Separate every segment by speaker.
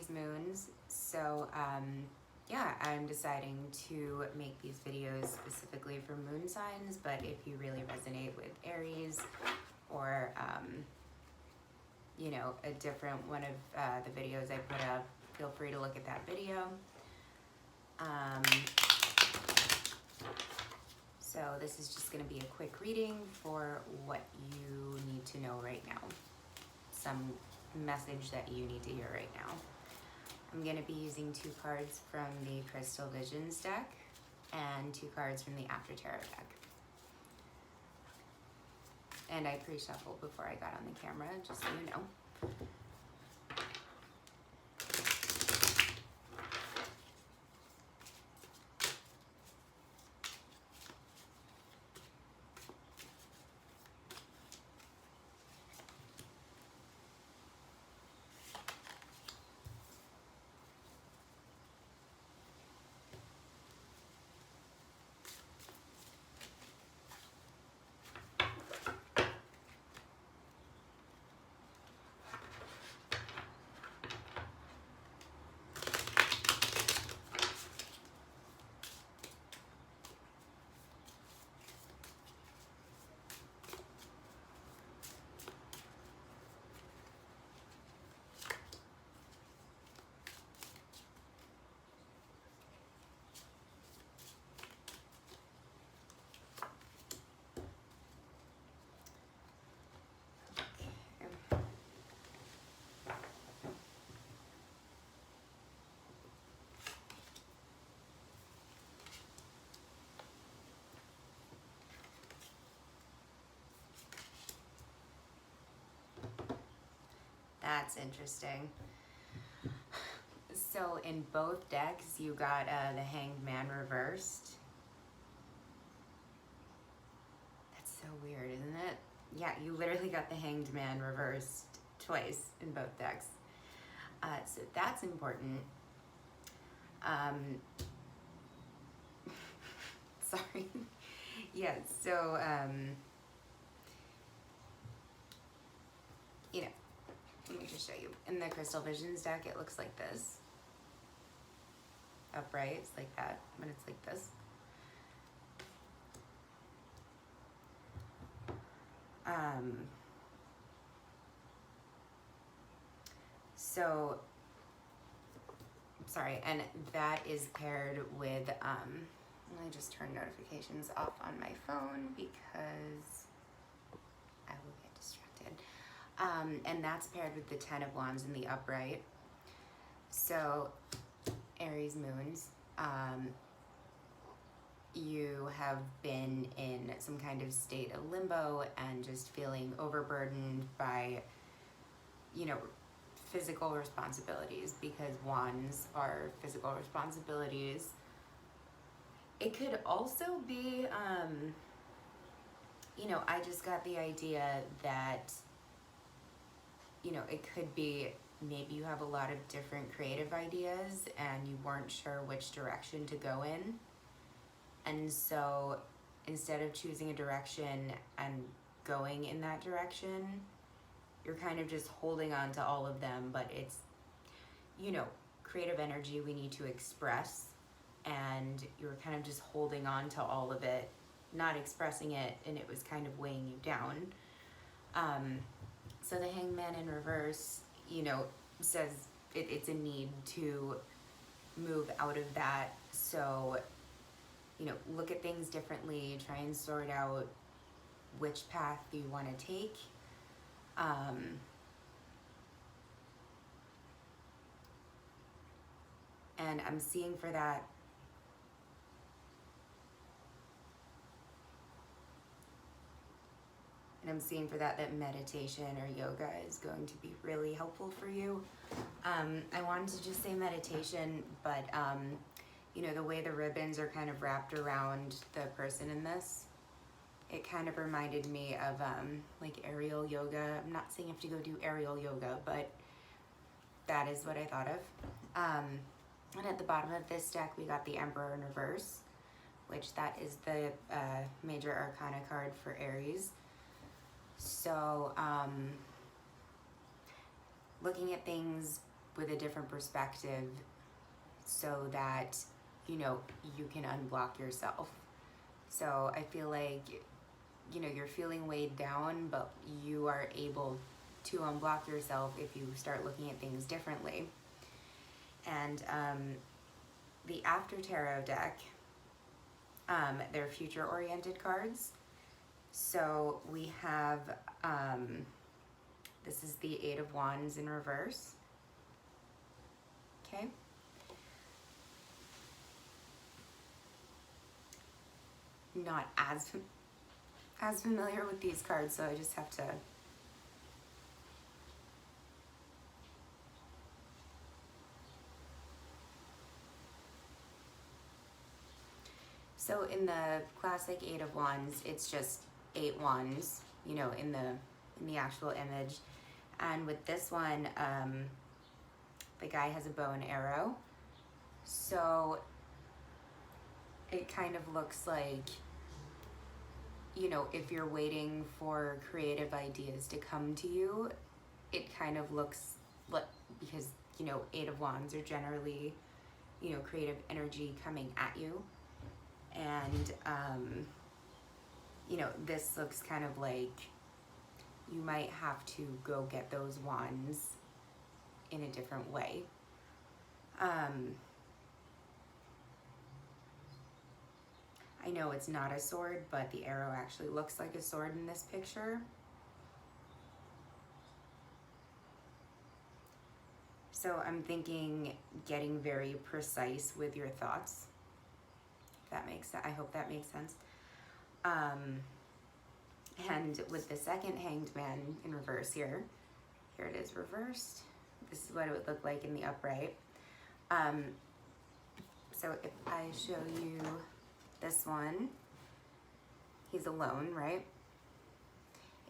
Speaker 1: Aries moons. So yeah, I'm deciding to make these videos specifically for moon signs, but if you really resonate with Aries or you know, a different one of the videos I put up, feel free to look at that video. So this is just going to be a quick reading for what you need to know right now. Some message that you need to hear right now. I'm going to be using 2 cards from the Crystal Visions deck and 2 cards from the After Tarot deck. And I pre-shuffled before I got on the camera, just so you know. That's interesting. So in both decks, you got the Hanged Man reversed. That's so weird, isn't it? Yeah, you literally got the Hanged Man reversed twice in both decks. So that's important. Sorry. Yeah, so, you know, let me just show you. In the Crystal Visions deck, it looks like this. Upright, it's like that, but it's like this. So, sorry, and that is paired with, let me just turn notifications off on my phone because I will get distracted. And that's paired with the 10 of Wands in the upright. So, Aries moons, you have been in some kind of state of limbo and just feeling overburdened by, you know, physical responsibilities, because wands are physical responsibilities. It could also be, you know, I just got the idea that, you know, it could be maybe you have a lot of different creative ideas and you weren't sure which direction to go in. And so instead of choosing a direction and going in that direction, you're kind of just holding on to all of them, but it's, you know, creative energy we need to express, and you're kind of just holding on to all of it, not expressing it, and it was kind of weighing you down. So the Hanged Man in reverse, you know, says it's a need to move out of that. So, you know, look at things differently, try and sort out which path you want to take. And I'm seeing for that, that meditation or yoga is going to be really helpful for you. I wanted to just say meditation, but you know, the way the ribbons are kind of wrapped around the person in this, it kind of reminded me of like aerial yoga. I'm not saying you have to go do aerial yoga, but that is what I thought of. And at the bottom of this deck, we got the Emperor in reverse, which that is the major arcana card for Aries. So looking at things with a different perspective so that, you know, you can unblock yourself. So I feel like, you know, you're feeling weighed down, but you are able to unblock yourself if you start looking at things differently. And the After Tarot deck, they're future-oriented cards. So we have, this is the Eight of Wands in reverse. Okay. Not as familiar with these cards, so I just have to so in the classic Eight of Wands, it's just 8 wands, you know, in the actual image. And with this one, the guy has a bow and arrow. So it kind of looks like, you know, if you're waiting for creative ideas to come to you, it kind of looks like, because, you know, Eight of Wands are generally, you know, creative energy coming at you. And, you know, this looks kind of like you might have to go get those wands in a different way. I know it's not a sword, but the arrow actually looks like a sword in this picture. So I'm thinking getting very precise with your thoughts. If that makes sense. I hope that makes sense. And with the second Hanged Man in reverse here it is reversed. This is what it would look like in the upright. So if I show you this one, he's alone, right?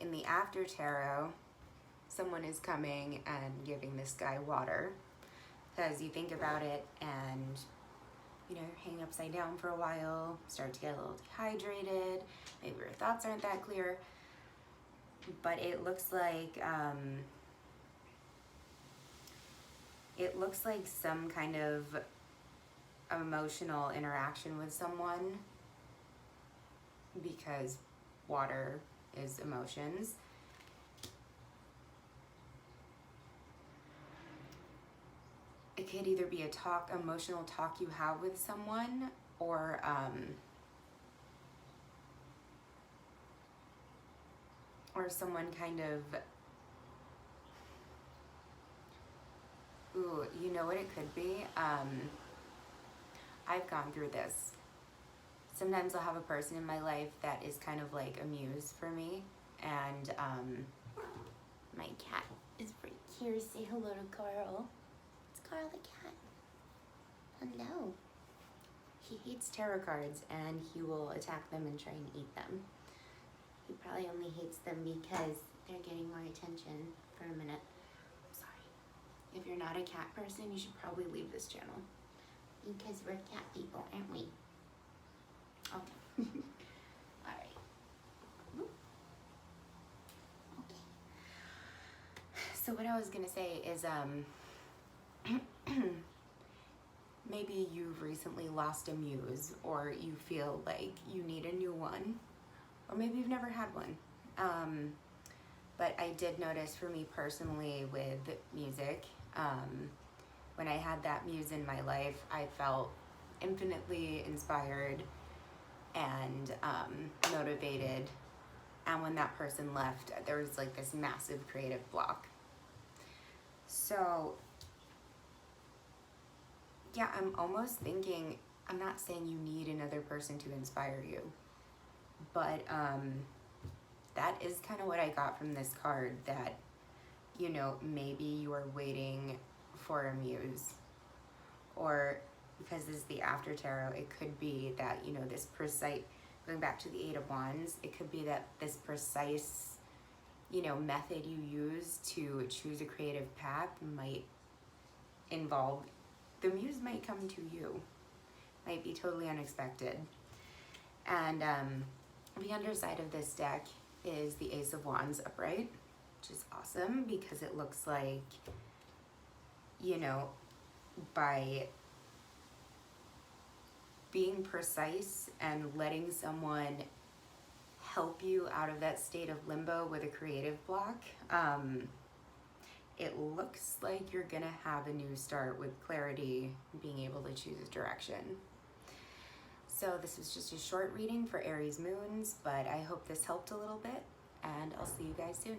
Speaker 1: In the After Tarot, someone is coming and giving this guy water, because you think about it and, you know, hang upside down for a while, start to get a little dehydrated, maybe your thoughts aren't that clear, but it looks like some kind of emotional interaction with someone, because water is emotions. It could either be a emotional talk you have with someone, or someone kind of, ooh, you know what it could be? I've gone through this. Sometimes I'll have a person in my life that is kind of like a muse for me, and my cat is right here. Say hello to Carl. It's Carl the cat. Hello. He hates tarot cards and he will attack them and try and eat them. He probably only hates them because they're getting more attention for a minute. I'm sorry. If you're not a cat person, you should probably leave this channel, because we're cat people, aren't we? Okay. All right. Okay. So what I was gonna say is, maybe you've recently lost a muse, or you feel like you need a new one, or maybe you've never had one. But I did notice, for me personally, with music, when I had that muse in my life, I felt infinitely inspired and motivated. And when that person left, there was like this massive creative block. So yeah, I'm almost thinking, I'm not saying you need another person to inspire you, but that is kind of what I got from this card, that, you know, maybe you are waiting for a muse, or because this is the After Tarot, it could be that, you know, this precise, going back to the Eight of Wands, it could be that this precise, you know, method you use to choose a creative path might involve, the muse might come to you, might be totally unexpected. And the underside of this deck is the Ace of Wands upright, which is awesome because it looks like you know, by being precise and letting someone help you out of that state of limbo with a creative block, it looks like you're gonna have a new start with clarity, being able to choose a direction. So this was just a short reading for Aries moons, but I hope this helped a little bit, and I'll see you guys soon.